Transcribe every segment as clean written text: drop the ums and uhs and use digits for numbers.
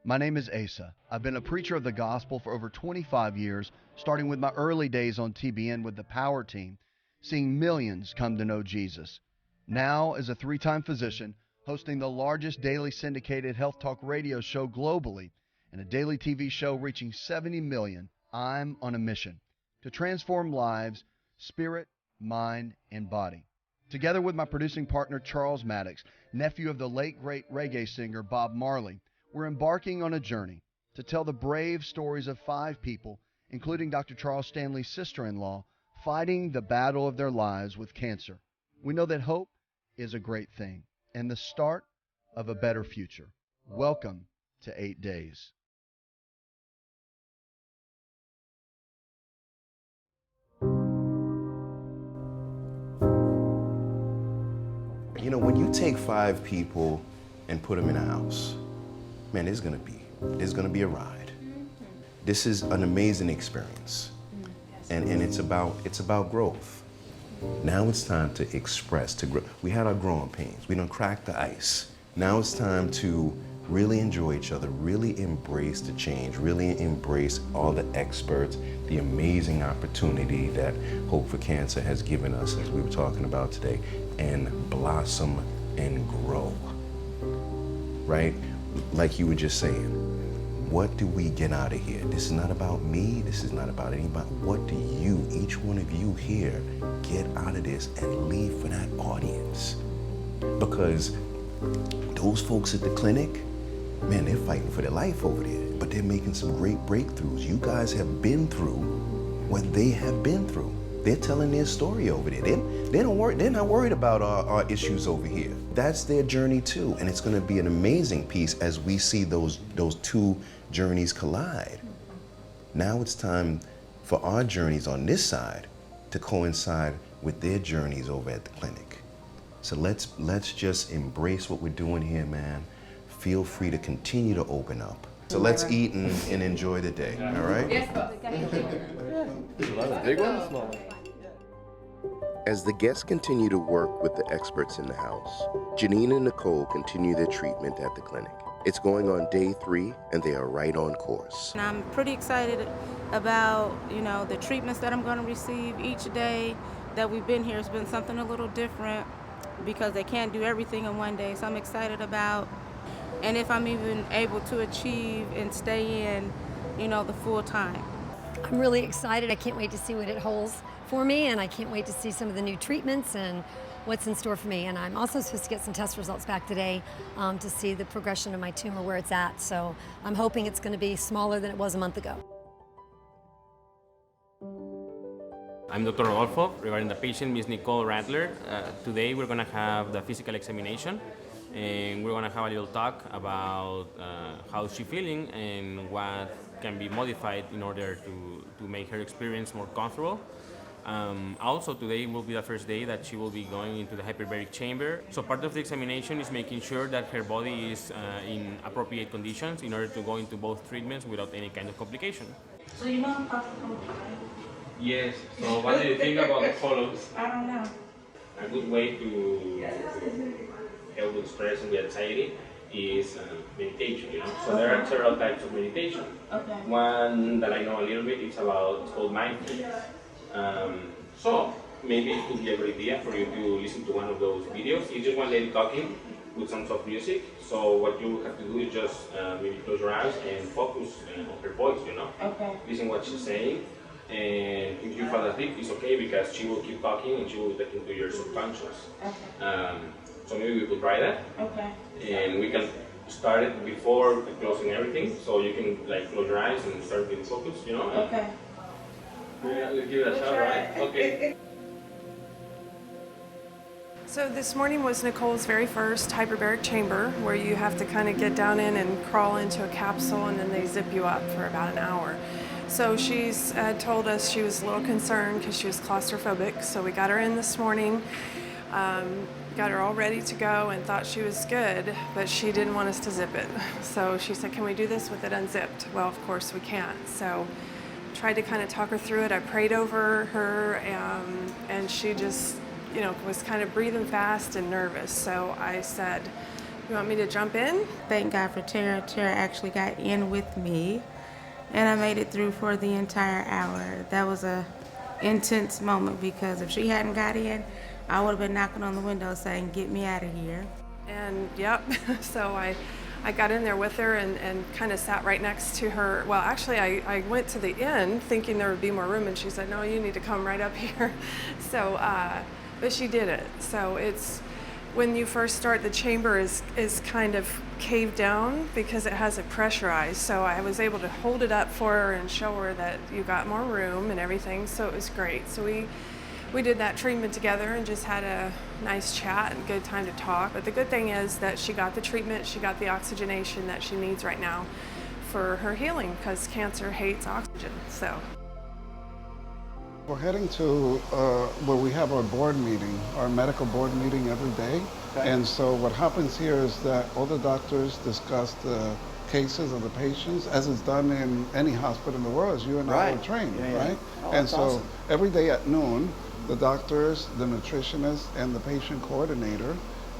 My name is Asa. I've been a preacher of the gospel for over 25 years, starting with my early days on TBN with the Power Team, seeing millions come to know Jesus. Now, as a 3-time physician, hosting the largest daily syndicated health talk radio show globally and a daily TV show reaching 70 million, I'm on a mission to transform lives, spirit, mind, and body. Together with my producing partner, Charles Maddox, nephew of the late great reggae singer Bob Marley, we're embarking on a journey to tell the brave stories of 5 people, including Dr. Charles Stanley's sister-in-law, fighting the battle of their lives with cancer. We know that hope is a great thing and the start of a better future. Welcome to 8 Days. You know, when you take 5 people and put them in a house, man, there's gonna be a ride. This is an amazing experience, and it's about growth. Now it's time to express, to grow. We had our growing pains. We done cracked the ice. Now it's time to really enjoy each other, really embrace the change, really embrace all the experts, the amazing opportunity that Hope for Cancer has given us, as we were talking about today, and blossom and grow, right? Like you were just saying, what do we get out of here? This is not about me, this is not about anybody. What do you, each one of you here, get out of this and leave for that audience? Because those folks at the clinic, man, they're fighting for their life over there, but they're making some great breakthroughs. You guys have been through what they have been through. They're telling their story over there. They're not worried about our issues over here. That's their journey too, and it's gonna be an amazing piece as we see those 2 journeys collide. Now it's time for our journeys on this side to coincide with their journeys over at the clinic. So let's just embrace what we're doing here, man. Feel free to continue to open up. So let's eat and enjoy the day, all right? Yes, Big one, small one. As the guests continue to work with the experts in the house, Janine and Nicole continue their treatment at the clinic. It's going on day 3, and they are right on course. And I'm pretty excited about, the treatments that I'm going to receive each day that we've been here. It's been something a little different because they can't do everything in one day. So I'm excited about, and if I'm even able to achieve and stay in, the full time. I'm really excited. I can't wait to see what it holds for me, and I can't wait to see some of the new treatments and what's in store for me. And I'm also supposed to get some test results back today to see the progression of my tumor, where it's at. So I'm hoping it's going to be smaller than it was a month ago. I'm Dr. Rodolfo. Regarding the patient, Ms. Nicole Rattler, today we're going to have the physical examination, and we're going to have a little talk about how she's feeling and what can be modified in order to make her experience more comfortable. Also, today will be the first day that she will be going into the hyperbaric chamber. So part of the examination is making sure that her body is in appropriate conditions in order to go into both treatments without any kind of complication. So you know I'm comfortable, right? Yes. So what do you think about the photos? I don't know. A good way to help with stress and with anxiety is meditation, So there are several types of meditation. Okay. One that I know a little bit, it's called mindfulness. So maybe it could be a good idea for you to listen to one of those videos. It's just one lady talking with some soft music. So what you have to do is just maybe close your eyes and focus on her voice, Okay. Listen what she's saying. And if you fall asleep, it's okay because she will keep talking and she will be talking to your subconscious. Okay. So maybe we could try that. Okay. And we can start it before closing everything, so you can close your eyes and start getting focused, Okay. Yeah, we'll give it a shot, right? Okay. So this morning was Nicole's very first hyperbaric chamber, where you have to kind of get down in and crawl into a capsule, and then they zip you up for about an hour. So she's told us she was a little concerned because she was claustrophobic. So we got her in this morning, got her all ready to go, and thought she was good, but she didn't want us to zip it. So she said, "Can we do this with it unzipped?" Well, of course we can't. So tried to kind of talk her through it. I prayed over her, and she just, was kind of breathing fast and nervous. So I said, You want me to jump in? Thank God for Tara. Tara actually got in with me, and I made it through for the entire hour. That was a intense moment because if she hadn't got in, I would have been knocking on the window saying, "Get me out of here." And yep, so I got in there with her and kind of sat right next to her. Well, actually, I went to the end thinking there would be more room, and she said, "No, you need to come right up here." So, but she did it. So it's, when you first start, the chamber is kind of caved down because it has it pressurized. So I was able to hold it up for her and show her that you got more room and everything. So it was great. So we did that treatment together and just had a nice chat and good time to talk. But the good thing is that she got the treatment, she got the oxygenation that she needs right now for her healing, because cancer hates oxygen. So we're heading to where we have our board meeting, our medical board meeting every day. Okay. And so what happens here is that all the doctors discuss the cases of the patients, as is done in any hospital in the world, as you and I were trained, right? Oh, and so awesome. Every day at noon, the doctors, the nutritionist, and the patient coordinator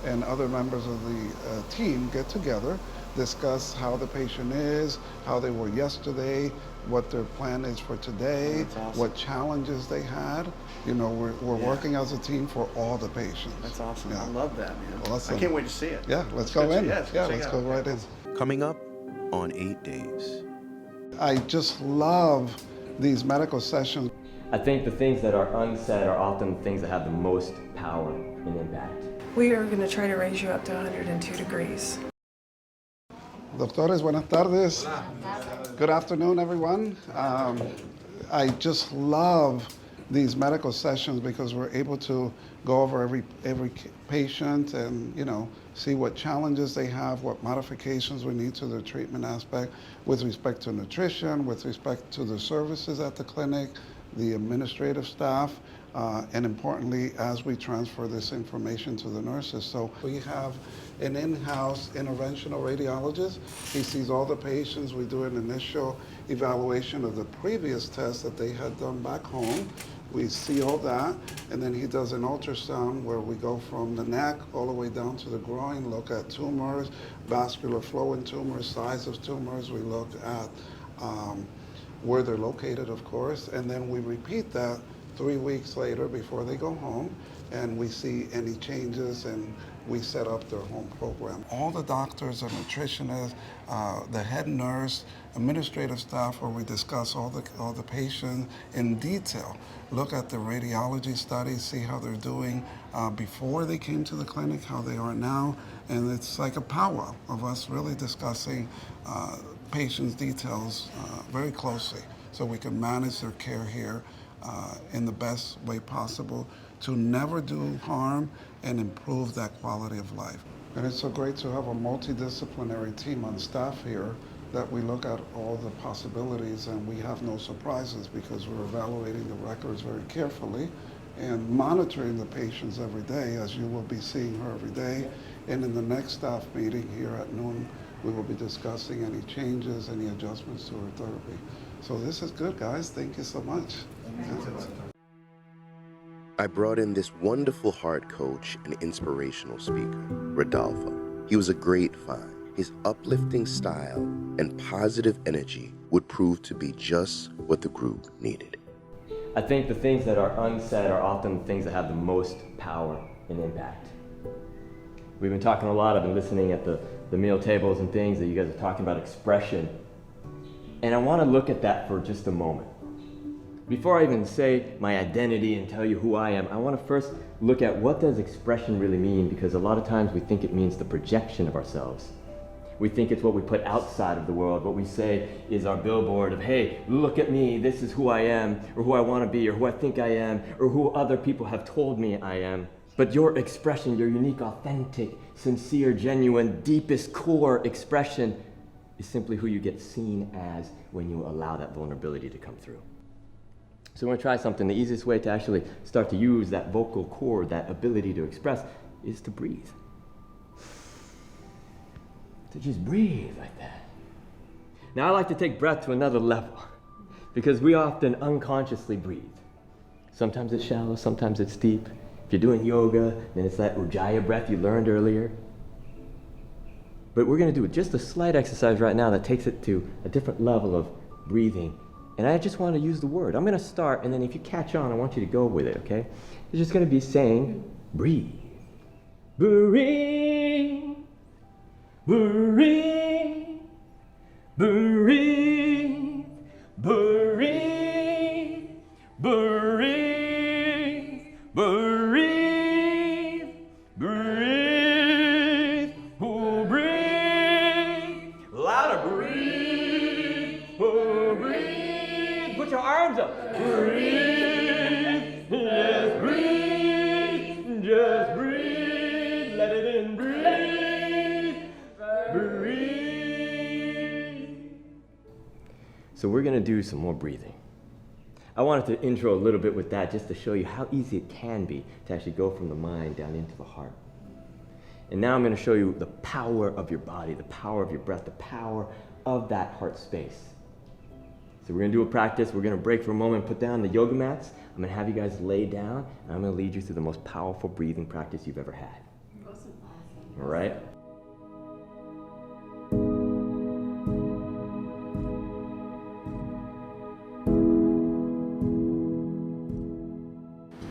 and other members of the team get together, discuss how the patient is, how they were yesterday, what their plan is for today, awesome. What challenges they had. You know, we're working as a team for all the patients. That's awesome. Yeah. I love that, man. Awesome. I can't wait to see it. Yeah, let's go in. Yeah, let's go right in. Coming up on 8 days. I just love these medical sessions. I think the things that are unsaid are often the things that have the most power and impact. we are going to try to raise you up to 102 degrees. Doctores, buenas tardes. Good afternoon, everyone. I just love these medical sessions because we're able to go over every patient and, you know, see what challenges they have, what modifications we need to the treatment aspect with respect to nutrition, with respect to the services at the clinic, the administrative staff, and importantly, as we transfer this information to the nurses. So we have an in-house interventional radiologist. He sees all the patients. We do an initial evaluation of the previous tests that they had done back home. We see all that, and then he does an ultrasound where we go from the neck all the way down to the groin, look at tumors, vascular flow in tumors, size of tumors. We look at where they're located, of course, and then we repeat that 3 weeks later before they go home, and we see any changes, and we set up their home program. All the doctors and nutritionists, the head nurse, administrative staff, where we discuss all the patients in detail. Look at the radiology studies, see how they're doing before they came to the clinic, how they are now, and it's like a powwow of us really discussing patients' details very closely so we can manage their care here in the best way possible to never do harm and improve that quality of life. And it's so great to have a multidisciplinary team on staff here that we look at all the possibilities and we have no surprises because we're evaluating the records very carefully and monitoring the patients every day, as you will be seeing her every day. And in the next staff meeting here at noon, we will be discussing any changes, any adjustments to her therapy. So this is good, guys. Thank you so much. I brought in this wonderful heart coach and inspirational speaker, Rodolfo. He was a great find. His uplifting style and positive energy would prove to be just what the group needed. I think the things that are unsaid are often the things that have the most power and impact. We've been talking a lot, I've been listening at the meal tables and things that you guys are talking about expression. And I want to look at that for just a moment. Before I even say my identity and tell you who I am, I want to first look at what does expression really mean, because a lot of times we think it means the projection of ourselves. We think it's what we put outside of the world. What we say is our billboard of, hey, look at me, this is who I am, or who I want to be, or who I think I am, or who other people have told me I am. But your expression, your unique, authentic, sincere, genuine, deepest core expression is simply who you get seen as when you allow that vulnerability to come through. So we're going to try something. The easiest way to actually start to use that vocal cord, that ability to express, is to breathe. To just breathe like that. Now I like to take breath to another level because we often unconsciously breathe. Sometimes it's shallow, sometimes it's deep. If you're doing yoga, then it's that Ujjayi breath you learned earlier. But we're going to do just a slight exercise right now that takes it to a different level of breathing. And I just want to use the word. I'm going to start, and then if you catch on, I want you to go with it, okay? It's just going to be saying, breathe. Breathe. Breathe. Breathe. Breathe. Breathe. Breathe. Breathe. Oh, breathe. Louder. Breathe. Oh, breathe. Put your arms up. Breathe. Yes, breathe. Just breathe. Let it in. Breathe. Breathe. So we're going to do some more breathing. I wanted to intro a little bit with that just to show you how easy it can be to actually go from the mind down into the heart. And now I'm going to show you the power of your body, the power of your breath, the power of that heart space. So we're going to do a practice. We're going to break for a moment, put down the yoga mats. I'm going to have you guys lay down, and I'm going to lead you through the most powerful breathing practice you've ever had. Awesome. All right?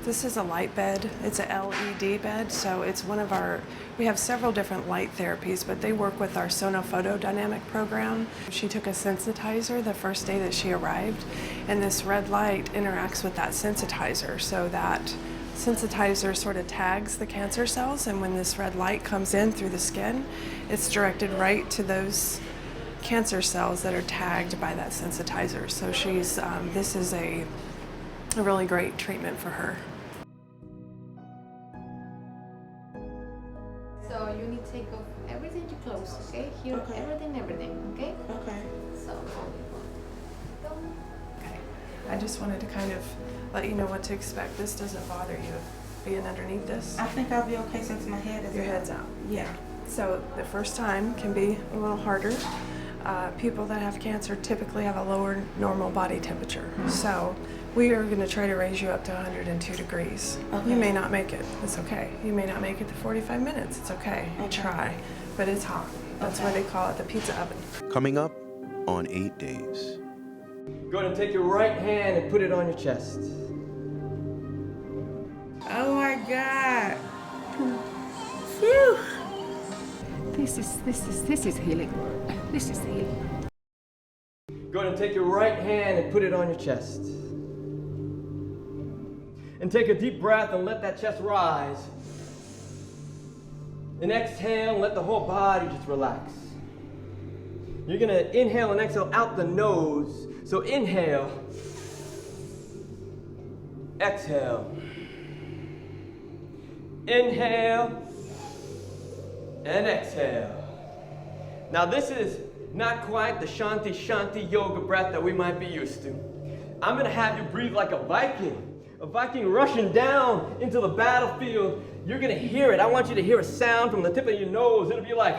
This is a light bed. It's a LED bed, so it's one of our, we have several different light therapies, but they work with our sonophotodynamic program. She took a sensitizer the first day that she arrived, and this red light interacts with that sensitizer, so that sensitizer sort of tags the cancer cells, and when this red light comes in through the skin, it's directed right to those cancer cells that are tagged by that sensitizer. So she's, this is a really great treatment for her. So you need to take off everything you close, okay? Here, Okay. everything, okay? Okay. So, Okay. I just wanted to kind of let you know what to expect. This doesn't bother you being underneath this. I think I'll be okay since my head is Your out. head's out. Yeah. So the first time can be a little harder. People that have cancer typically have a lower normal body temperature. So we are going to try to raise you up to 102 degrees. Okay. You may not make it. It's okay. You may not make it to 45 minutes. It's okay. You Okay. try. But it's hot. That's why they call it the pizza oven. Coming up on 8 days. Go ahead and take your right hand and put it on your chest. Oh my God. Phew. This is healing. This is healing. Go ahead and take your right hand and put it on your chest. And take a deep breath and let that chest rise. And exhale and let the whole body just relax. You're gonna inhale and exhale out the nose. So inhale. Exhale. Inhale. And exhale. Now this is not quite the Shanti Shanti yoga breath that we might be used to. I'm gonna have you breathe like a Viking rushing down into the battlefield. You're gonna hear it. I want you to hear a sound from the tip of your nose. It'll be like,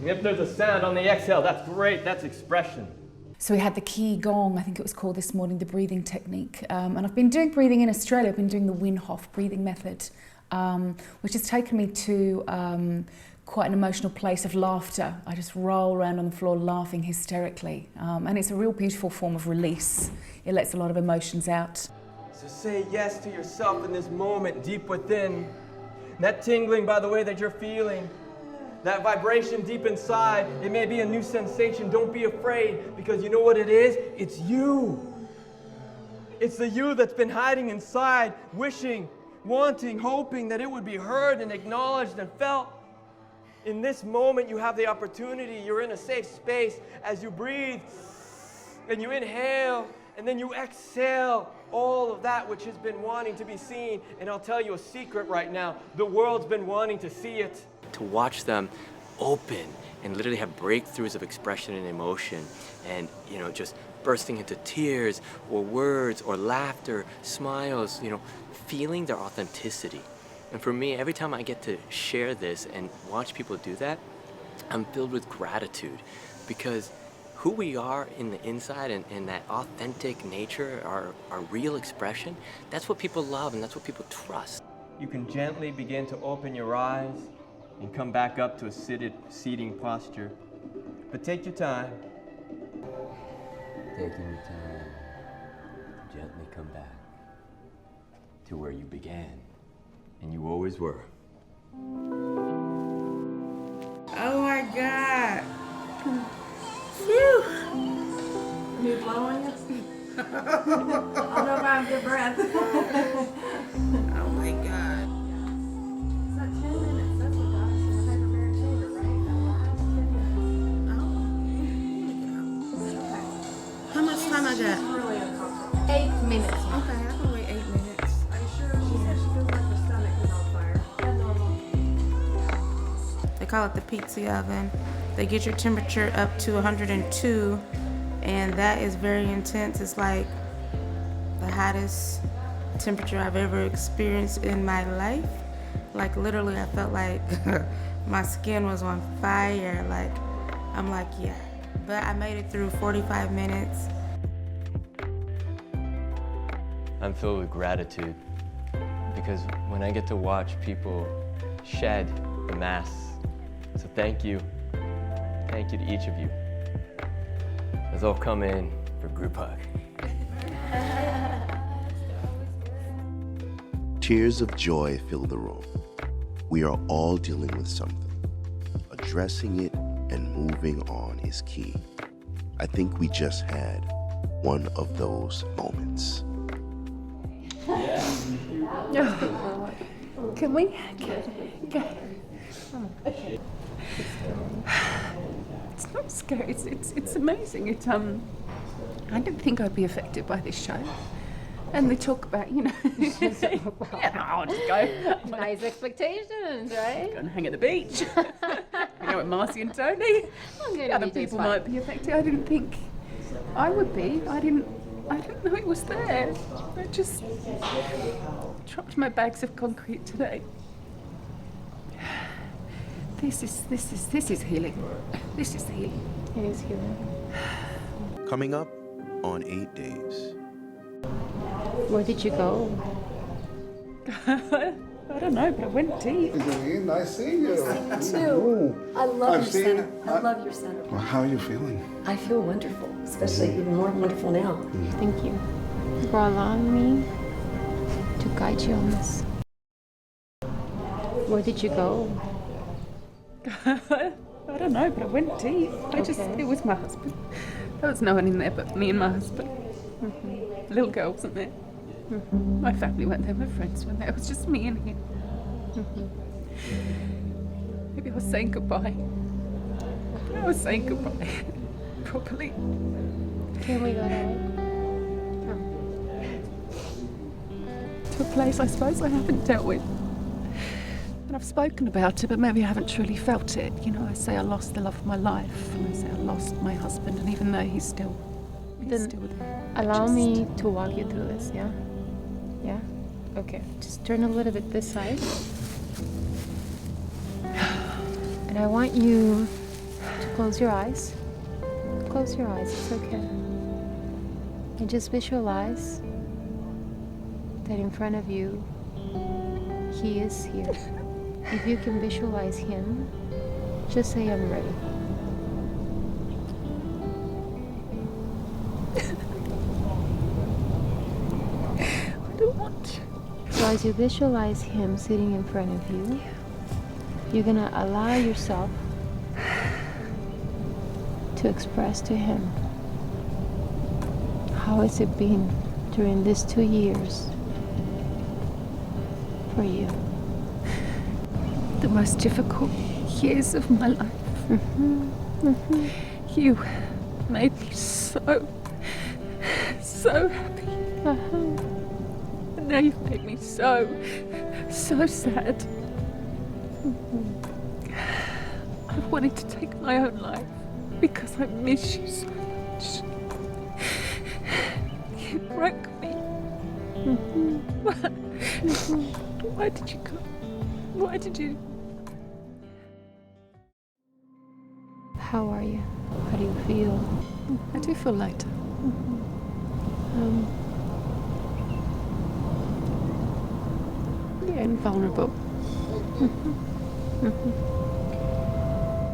if there's a sound on the exhale, that's great, that's expression. So we had the Qi Gong, I think it was called this morning, the breathing technique. And I've been doing breathing in Australia. I've been doing the Wim Hof breathing method, which has taken me to quite an emotional place of laughter. I just roll around on the floor laughing hysterically. And it's a real beautiful form of release. It lets a lot of emotions out. So say yes to yourself in this moment deep within. That tingling, by the way, that you're feeling, that vibration deep inside, it may be a new sensation. Don't be afraid, because you know what it is? It's you. It's the you that's been hiding inside, wishing, wanting, hoping that it would be heard and acknowledged and felt. In this moment, you have the opportunity. You're in a safe space as you breathe and you inhale and then you exhale all of that which has been wanting to be seen. And I'll tell you a secret right now. The world's been wanting to see it. To watch them open and literally have breakthroughs of expression and emotion and, you know, just bursting into tears or words or laughter, smiles, you know, feeling their authenticity. And for me, every time I get to share this and watch people do that, I'm filled with gratitude, because who we are in the inside and that authentic nature, our real expression, that's what people love and that's what people trust. You can gently begin to open your eyes and come back up to a seating posture. But take your time. Taking your time, gently come back to where you began, and you always were. Oh my God. Phew. You blowing it? I don't know if I have good breath. Oh my God. Is that 10 minutes? That's what got us in the hyperbaric chamber, right? How much time I got? Really uncomfortable. 8 minutes. Okay, I can wait 8 minutes. Are you sure? She said she feels like her stomach is on fire. Yeah, normal. They call it the pizza oven. They get your temperature up to 102, and that is very intense. It's like the hottest temperature I've ever experienced in my life. Like literally, I felt like my skin was on fire. Like, I'm like, yeah. But I made it through 45 minutes. I'm filled with gratitude because when I get to watch people shed the masks, so thank you. Thank you to each of you. Let's all come in for a group hug. Tears of joy fill the room. We are all dealing with something. Addressing it and moving on is key. I think we just had one of those moments. Can we go? It's not scary. It's amazing. I didn't think I'd be affected by this show. And they talk about, yeah, I'll just go. Nice expectations, right? Go and hang at the beach. With Marcy and Tony. Other people might be affected. I didn't think I would be. I didn't know it was there. I just dropped my bags of concrete today. This is healing. This is healing. It is healing. Coming up on 8 days. Where did you go? I don't know, but I went deep. Janine, nice seeing you. Too. I love I've your seen- center. I love your center. Well, how are you feeling? I feel wonderful, especially even more wonderful now. Thank you for allowing me to guide you on this. Where did you go? I don't know, but I went deep. It was my husband. There was no one in there but me and my husband. The little girl wasn't there. My family weren't there, my friends weren't there. It was just me and him. Maybe I was saying goodbye. I was saying goodbye properly. Can we go there? To a place I suppose I haven't dealt with. And I've spoken about it, but maybe I haven't truly felt it. You know, I say I lost the love of my life, and I say I lost my husband, and even though he's still there. Allow me to walk you through this, yeah? Yeah? Okay. Just turn a little bit this side. And I want you to close your eyes. Close your eyes, it's okay. And just visualize that in front of you, he is here. If you can visualize him, just say, I'm ready. So as you visualize him sitting in front of you, you're gonna allow yourself to express to him how has it been during these 2 years for you. The most difficult years of my life. You made me so happy. And now you've made me so sad. I've wanted to take my own life because I miss you so much. You broke me. Why did you go? Why did you? How are you? How do you feel? I do feel lighter. Yeah, and vulnerable.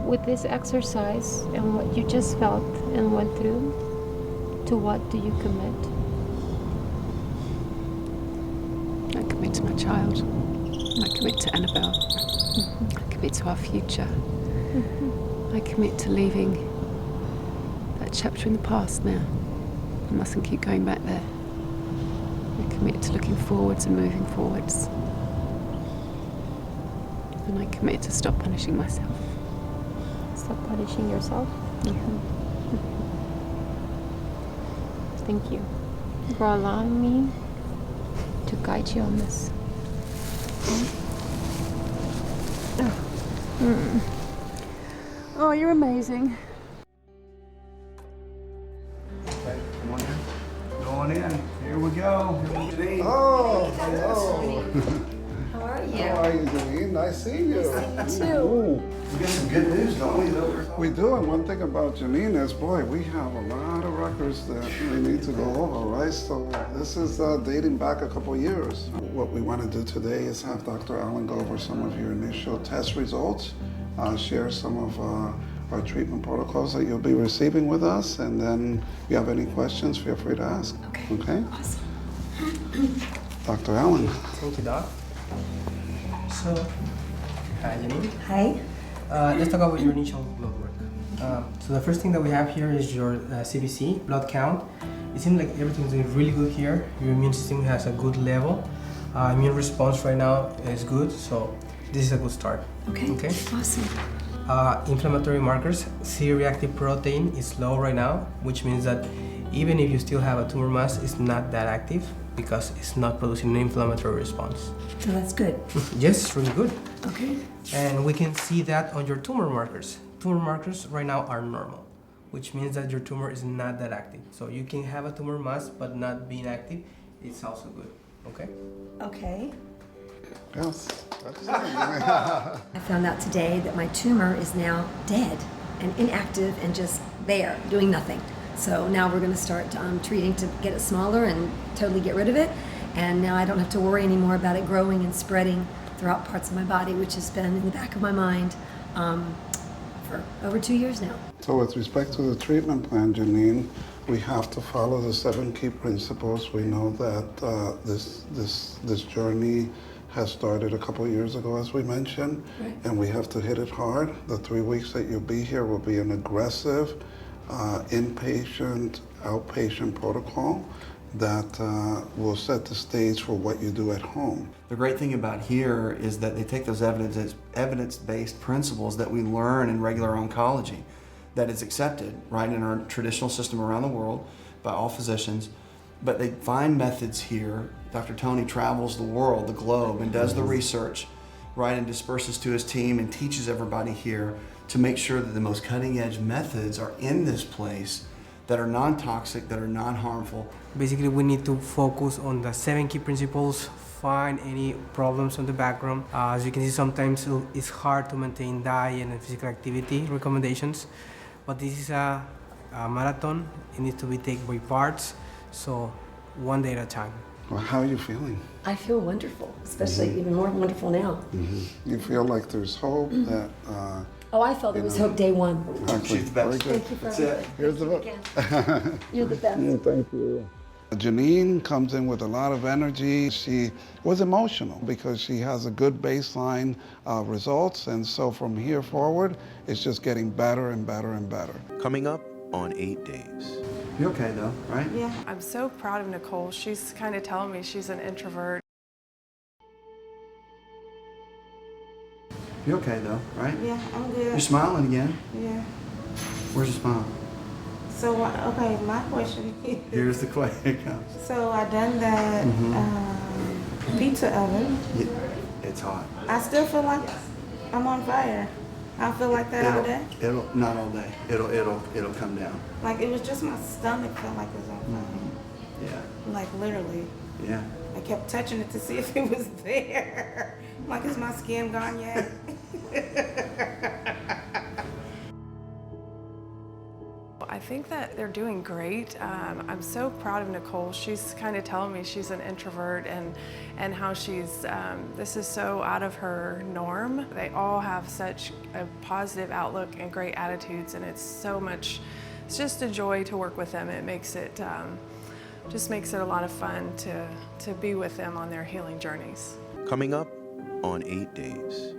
With this exercise and what you just felt and went through, to what do you commit? I commit to my child. I commit to Annabelle. I commit to our future. I commit to leaving that chapter in the past now. I mustn't keep going back there. I commit to looking forwards and moving forwards. And I commit to stop punishing myself. Stop punishing yourself? Thank you for allowing me to guide you on this. Oh, you're amazing. Okay, come on in. Go on in. Here we go. Oh, hello. How are you? How are you, Janine? Nice seeing you. Nice seeing you too. We got some good news, don't we? We do, and one thing about Janine is, boy, we have a lot of records that we need to go over, right? So this is dating back a couple years. What we want to do today is have Dr. Allen go over some of your initial test results, share some of our treatment protocols that you'll be receiving with us, and then if you have any questions, feel free to ask. Okay? Awesome. Dr. Allen. Thank you, Doc. So, hi, Janine. Hi. Let's talk about your initial blood work. So the first thing that we have here is your CBC, blood count. It seems like everything's doing really good here. Your immune system has a good level. Immune response right now is good, so this is a good start. Okay. Awesome. Inflammatory markers, C-reactive protein is low right now, which means that even if you still have a tumor mass, it's not that active because it's not producing an inflammatory response. So that's good. Yes, really good. Okay. And we can see that on your tumor markers. Tumor markers right now are normal, which means that your tumor is not that active. So you can have a tumor mass but not being active. It's also good, okay? Okay. Yes. I found out today that my tumor is now dead and inactive and just there, doing nothing. So now we're going to start treating to get it smaller and totally get rid of it. And now I don't have to worry anymore about it growing and spreading throughout parts of my body, which has been in the back of my mind for over 2 years now. So with respect to the treatment plan, Janine, we have to follow the 7 key principles. We know that this journey has started a couple of years ago, as we mentioned, right. And we have to hit it hard. The 3 weeks that you'll be here will be an aggressive inpatient, outpatient protocol that will set the stage for what you do at home. The great thing about here is that they take those evidence-based principles that we learn in regular oncology, that is accepted right in our traditional system around the world by all physicians, but they find methods here. Dr. Tony travels the world, the globe, and does the research, right, and disperses to his team and teaches everybody here to make sure that the most cutting-edge methods are in this place that are non-toxic, that are non-harmful. Basically, we need to focus on the 7 key principles, find any problems on the background. As you can see, sometimes it's hard to maintain diet and physical activity recommendations, but this is a marathon. It needs to be taken by parts, so one day at a time. Well, how are you feeling? I feel wonderful, especially even more wonderful now. You feel like there's hope that... Oh, I felt there was hope day one. She's the best. Thank you for everything. Here's the book. You're the best. Thank you. Janine comes in with a lot of energy. She was emotional because she has a good baseline results, and so from here forward, it's just getting better and better and better. Coming up on 8 days. You're okay though, right? Yeah. I'm so proud of Nicole. She's kind of telling me she's an introvert. You're okay though, right? Yeah, I'm good. You're smiling again. Yeah. Where's your smile? So, okay, my question is... Here's the question. So, I done that pizza oven. It's hot. I still feel like I'm on fire. I feel like that all day. It'll not all day. It'll come down. Like, it was just my stomach felt like it was on fire. Yeah. Like, literally. Yeah. I kept touching it to see if it was there. Like, is my skin gone yet? I think that they're doing great. I'm so proud of Nicole. She's kind of telling me she's an introvert and how she's, this is so out of her norm. They all have such a positive outlook and great attitudes, and it's just a joy to work with them. It makes it, just makes it a lot of fun to be with them on their healing journeys. Coming up on 8 days.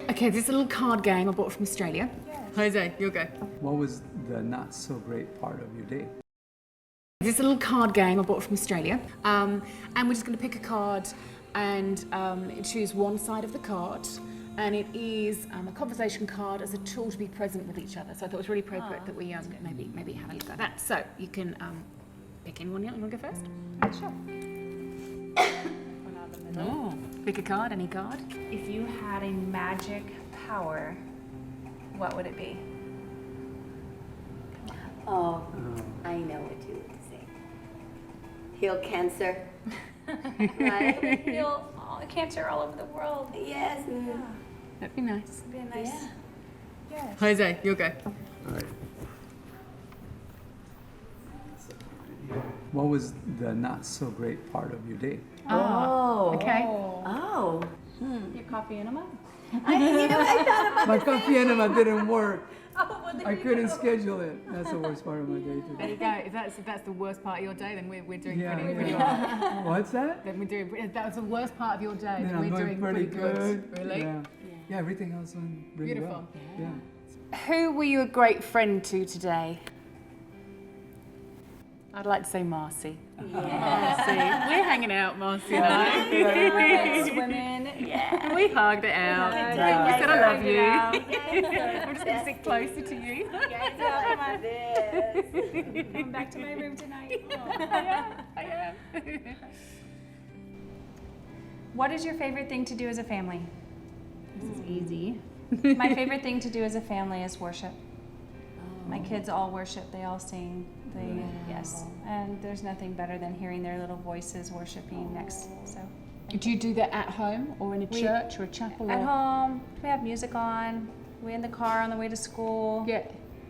Okay, this is a little card game I bought from Australia. Jose, you'll go. What was the not so great part of your day? This is a little card game I bought from Australia. And we're just going to pick a card and choose one side of the card. And it is a conversation card as a tool to be present with each other. So I thought it was really appropriate that we maybe have a look at that. So you can pick anyone. You want to go first? Sure. Oh, pick a card, any card. If you had a magic power, what would it be? Oh, I know what you would say. Heal cancer. Right? Heal cancer all over the world. Yes. Yeah. That'd be nice. It'd be a nice. Yeah. Yes. Jose, you'll go. All right. What was the not so great part of your day? Oh, okay. Oh. Your coffee enema? I thought about My coffee enema didn't work. Oh, well, there I you couldn't go. schedule it. That's the worst part of my day There today. you go. If that's the worst part of your day, then we're doing Yeah, pretty yeah. well. What's that? Then we're doing. If that was the worst part of your day, Then then I'm we're doing doing pretty good. good. Really? Yeah, everything else went really Beautiful. well. Yeah. Who were you a great friend to today? I'd like to say Marcy. Marcy. We're hanging out, Marcy and I. Swimming. Yeah. We hugged it out. Yeah. We said I love you. Yeah. I'm just going to sit closer to you. Come on, this. Come back to my room tonight. I am. What is your favorite thing to do as a family? This is easy. My favorite thing to do as a family is worship. My kids all worship, they all sing, yes. And there's nothing better than hearing their little voices worshiping next, so. Do you do that at home or in a We- church or a chapel? At home, we have music on, we're in the car on the way to school. Yeah.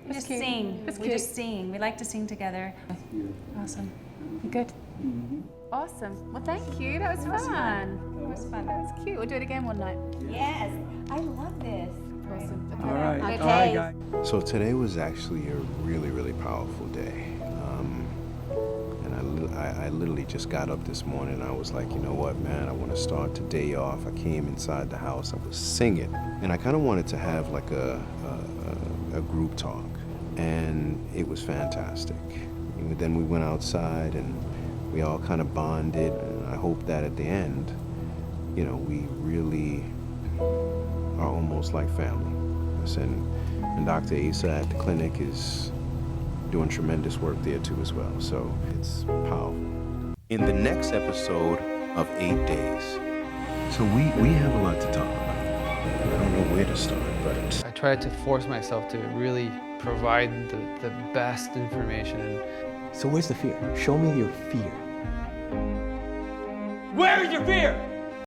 We That's just cute. sing, That's we cute. just sing, we like to sing together. Awesome. You good? Awesome. Well, thank you. That was fun. It was fun. That was cute. We'll do it again one night. Yes. I love this. Awesome. All right. Okay. All right, guys. So today was actually a really, really powerful day. And I literally just got up this morning and I was like, you know what, man, I want to start today off. I came inside the house, I was singing. And I kind of wanted to have like a group talk. And it was fantastic. And then we went outside and we all kind of bonded. And I hope that at the end, you know, we really are almost like family. And Dr. Asa at the clinic is doing tremendous work there too as well. So it's powerful. In the next episode of 8 Days. So we have a lot to talk about. I don't know where to start, but I tried to force myself to really provide the best information. So where's the fear? Show me your fear. Where is your fear?